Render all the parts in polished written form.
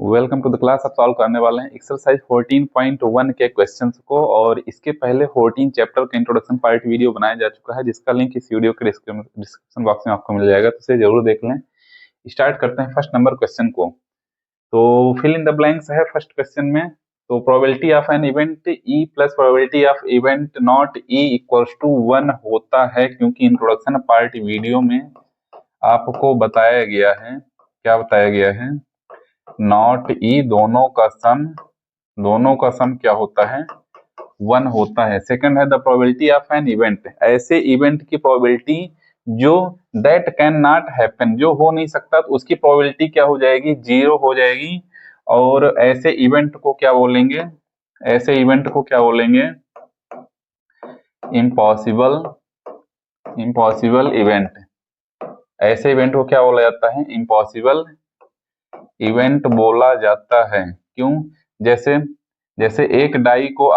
Welcome to the class. अब solve करने वाले हैं एक्सरसाइज 14.1 के क्वेश्चंस को। और इसके पहले 14 चैप्टर का इंट्रोडक्शन पार्ट वीडियो बनाया जा चुका है, जिसका लिंक इस वीडियो के डिस्क्रिप्शन बॉक्स में आपको मिल जाएगा, तो इसे जरूर देख लें। स्टार्ट करते हैं फर्स्ट नंबर क्वेश्चन को। तो फिल इन द ब्लैंक्स है फर्स्ट क्वेश्चन में। तो probability of an event E plus probability of event not E equals to 1 होता है, क्योंकि इंट्रोडक्शन पार्ट वीडियो में आपको बताया गया है, क्या बताया गया है, नॉट ई दोनों का सम क्या होता है, 1 होता है। सेकंड है the probability of an event, ऐसे इवेंट की प्रोबेबिलिटी जो दैट कैन नॉट हैपन, जो हो नहीं सकता, तो उसकी प्रोबेबिलिटी क्या हो जाएगी, 0 हो जाएगी। और ऐसे इवेंट को क्या बोलेंगे, ऐसे इवेंट को क्या बोलेंगे, इम्पॉसिबल इवेंट। ऐसे इवेंट को क्या बोला जाता है, इम्पॉसिबल इवेंट बोला जाता है। क्यों? जैसे जैसे एक डाई को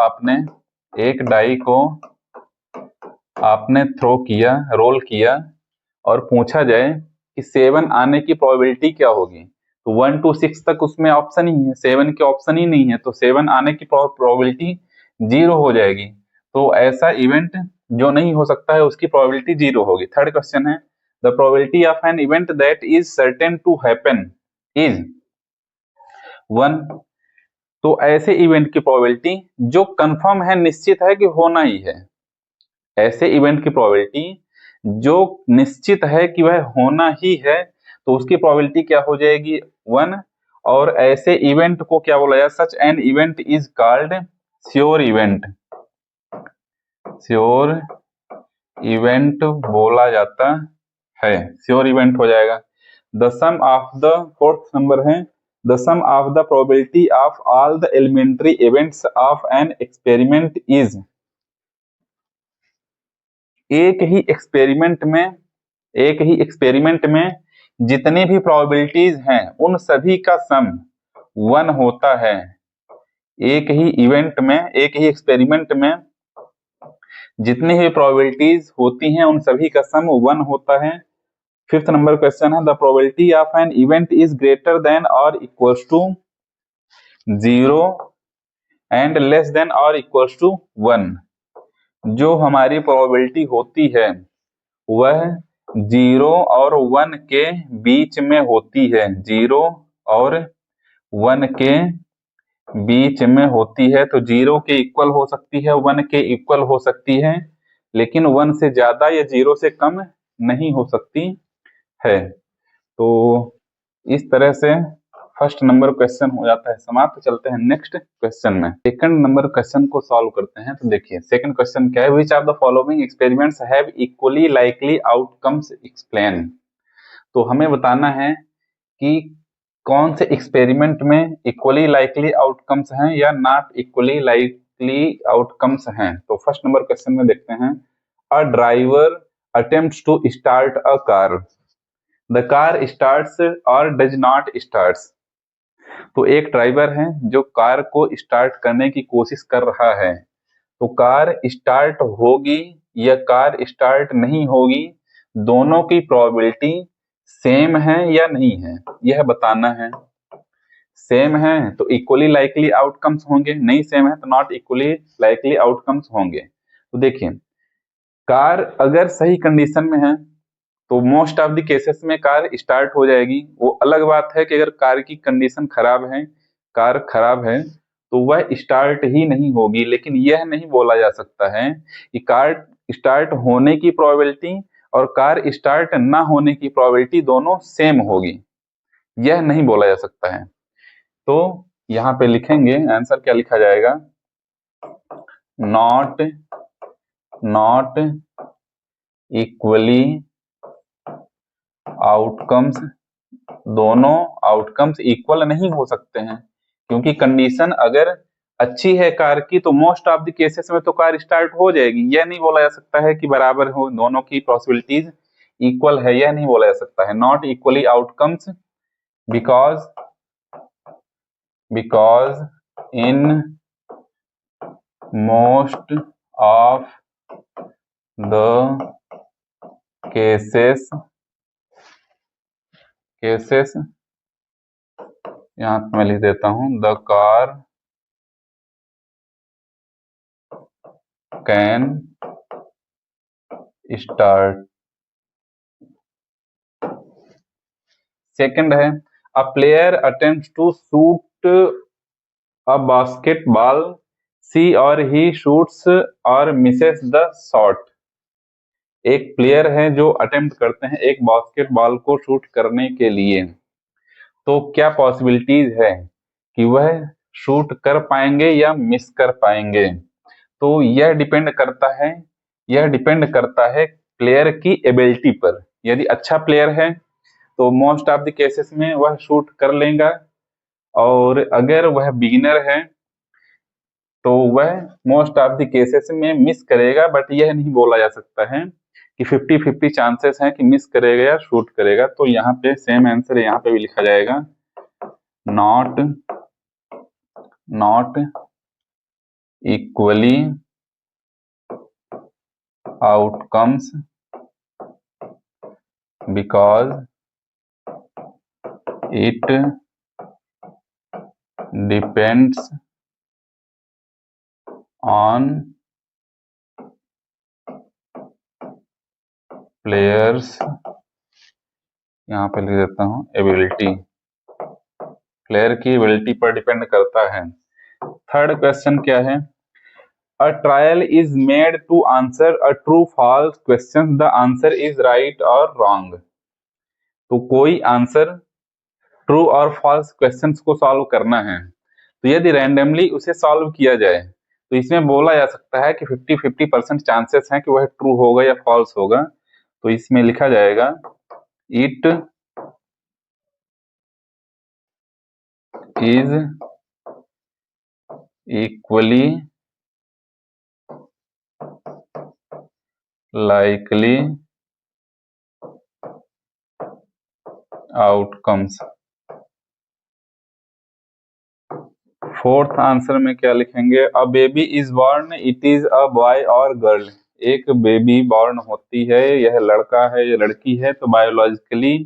आपने थ्रो किया, रोल किया, और पूछा जाए कि 7 आने की प्रोबेबिलिटी क्या होगी, तो 1 to 6 तक उसमें ऑप्शन ही है, 7 के ऑप्शन ही नहीं है, तो 7 आने की प्रोबेबिलिटी 0 हो जाएगी। तो ऐसा इवेंट जो नहीं हो सकता है उसकी प्रोबेबिलिटी 0 होगी। थर्ड क्वेश्चन है the probability of an event that is certain to happen is 1। तो ऐसे इवेंट की प्रोबेबिलिटी जो कंफर्म है, निश्चित है कि होना ही है, ऐसे इवेंट की प्रोबेबिलिटी जो निश्चित है कि वह होना ही है, तो उसकी प्रोबेबिलिटी क्या हो जाएगी, 1। और ऐसे इवेंट को क्या बोला जाए, such an event is called sure event, sure event बोला जाता है, श्योर इवेंट हो जाएगा। The sum of the, fourth number है, the sum of the probability of all the elementary events of an experiment is, एक ही experiment में जितनी भी प्रोबेबिलिटीज हैं उन सभी का सम 1 होता है। एक ही एक्सपेरिमेंट में जितनी भी प्रोबेबिलिटीज होती हैं उन सभी का सम 1 होता है। फिफ्थ नंबर क्वेश्चन है the probability of an event is greater than और equals to 0 and less than और इक्वल्स टू 1। जो हमारी प्रोबेबिलिटी होती है वह 0 और 1 के बीच में होती है, 0 और 1 के बीच में होती है। तो 0 के इक्वल हो सकती है, 1 के इक्वल हो सकती है, लेकिन 1 से ज्यादा या 0 से कम नहीं हो सकती है। तो इस तरह से फर्स्ट नंबर क्वेश्चन हो जाता है समाप्त। तो चलते हैं नेक्स्ट क्वेश्चन में, सेकंड नंबर क्वेश्चन को सॉल्व करते हैं। तो देखिए सेकंड क्वेश्चन क्या है, which of the following experiments have equally likely outcomes explain. तो हमें बताना है कि कौन से एक्सपेरिमेंट में इक्वली लाइकली आउटकम्स हैं या नॉट इक्वली लाइकली आउटकम्स हैं। तो फर्स्ट नंबर क्वेश्चन में देखते हैं, a driver attempts to start a car, the car starts और डज नॉट स्टार्ट्स। तो एक ड्राइवर है जो कार को स्टार्ट करने की कोशिश कर रहा है, तो कार स्टार्ट होगी या कार स्टार्ट नहीं होगी, दोनों की प्रोबेबिलिटी सेम है या नहीं है, यह बताना है। सेम है तो इक्वली लाइकली आउटकम्स होंगे, नहीं सेम है तो नॉट इक्वली लाइकली आउटकम्स होंगे। तो देखिए कार अगर सही कंडीशन में है तो मोस्ट ऑफ द केसेस में कार स्टार्ट हो जाएगी। वो अलग बात है कि अगर कार की कंडीशन खराब है, कार खराब है, तो वह स्टार्ट ही नहीं होगी। लेकिन यह नहीं बोला जा सकता है कि कार स्टार्ट होने की प्रोबेबिलिटी और कार स्टार्ट ना होने की प्रोबेबिलिटी दोनों सेम होगी, यह नहीं बोला जा सकता है। तो यहाँ पे लिखेंगे आंसर क्या लिखा जाएगा, नॉट इक्वली आउटकम्स, दोनों आउटकम्स इक्वल नहीं हो सकते हैं, क्योंकि कंडीशन अगर अच्छी है कार की तो मोस्ट ऑफ द केसेस में तो कार स्टार्ट हो जाएगी। यह नहीं बोला जा सकता है कि बराबर हो, दोनों की पॉसिबिलिटीज इक्वल है, यह नहीं बोला जा सकता है। Not equally outcomes because in most of the cases यहाँ पे मैं लिख देता हूं the car can start. Second है a player attempts to shoot a basketball, she और ही शूट्स और मिसेस द शॉट। एक प्लेयर है जो अटेम्प्ट करते हैं एक बास्केटबॉल को शूट करने के लिए, तो क्या पॉसिबिलिटीज है कि वह शूट कर पाएंगे या मिस कर पाएंगे। तो यह डिपेंड करता है प्लेयर की एबिलिटी पर। यदि अच्छा प्लेयर है तो मोस्ट ऑफ द केसेस में वह शूट कर लेगा, और अगर वह बिगिनर है तो वह मोस्ट ऑफ द केसेस में मिस करेगा। बट यह नहीं बोला जा सकता है कि 50-50 चांसेस हैं कि मिस करेगा या शूट करेगा। तो यहाँ पे सेम आंसर यहाँ पे भी लिखा जाएगा, not equally outcomes because it depends on players, यहाँ पे लिख देता हूँ एबिलिटी, प्लेयर की एबिलिटी पर डिपेंड करता है। थर्ड क्वेश्चन क्या है, a trial is made to answer a true false question, the answer is right और रॉन्ग। तो कोई आंसर ट्रू और फॉल्स क्वेश्चंस को सॉल्व करना है, तो यदि रैंडमली उसे सॉल्व किया जाए तो इसमें बोला जा सकता है कि 50-50% चांसेस हैं कि वह ट्रू होगा या फॉल्स होगा। तो इसमें लिखा जाएगा it is equally likely outcomes. Fourth answer में क्या लिखेंगे, a baby is born, it is a boy और गर्ल। एक बेबी बॉर्न होती है, यह लड़का है या लड़की है, तो बायोलॉजिकली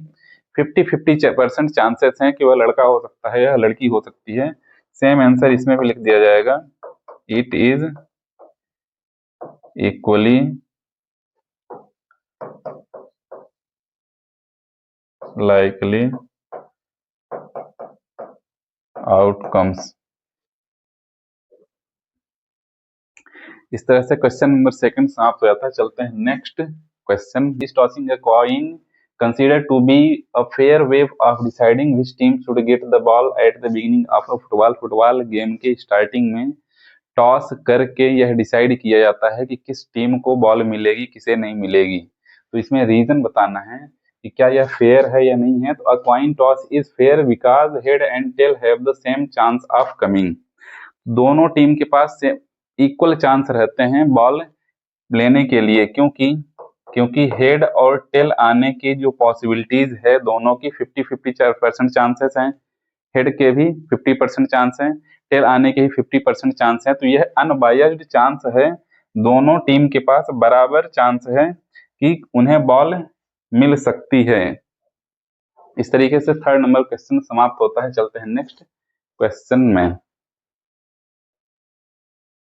50-50% चांसेस हैं कि वह लड़का हो सकता है या लड़की हो सकती है। सेम आंसर इसमें भी लिख दिया जाएगा, it is equally likely outcomes. इस तरह से क्वेश्चन नंबर सेकंड समाप्त हो जाता है। चलते हैं next question, is tossing a coin consider to be a fair way of deciding which team should get the ball at the beginning of a football game के स्टार्टिंग में toss करके यह डिसाइड किया जाता है कि किस टीम को बॉल मिलेगी किसे नहीं मिलेगी। तो इसमें रीजन बताना है कि क्या यह फेयर है या नहीं है। तो a coin toss is fair because head and tail have the same chance of coming. दोनों टीम के पास इक्वल चांस रहते हैं बॉल लेने के लिए, क्योंकि हेड और टेल आने की जो पॉसिबिलिटीज है दोनों की 50-50% चांसेस हैं, हेड के भी 50% चांस है, टेल आने के भी 50% चांस है। तो यह अनबायस्ड चांस है, दोनों टीम के पास बराबर चांस है कि उन्हें बॉल मिल सकती है। इस तरीके से थर्ड नंबर क्वेश्चन समाप्त होता है। चलते हैं नेक्स्ट क्वेश्चन में।